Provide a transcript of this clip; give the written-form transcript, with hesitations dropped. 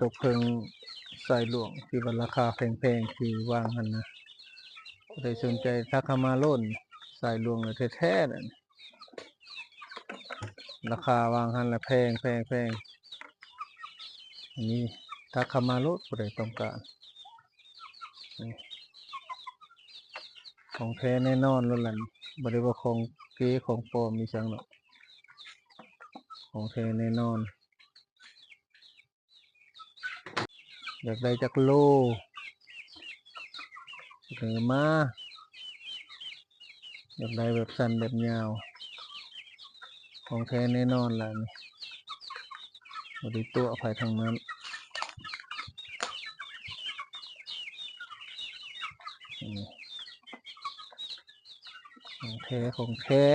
ตกเพิงสายหลวงที่ว่าราคาแพงๆที่วางหันนะผู้ใดสนใจทักเข้ามาโลดสายหลวงน่ะแท้ๆนั่นราคาวางหันละแพงอันนี้ทักเข้ามาโลดผู้ใดต้องการนี่ของแท้แน่นอนโลดล่ะนี่บ่ได้ว่าของเก๊ของปลอมมีจังดอกของแท้แน่นอนอยากได้จักโลเสนอมาอยากได้แบบสั้นแบบยาวของแท้แน่นอนล่ะนี่บ่ได้ตัวไผทั้งนั้นนี่ของแท้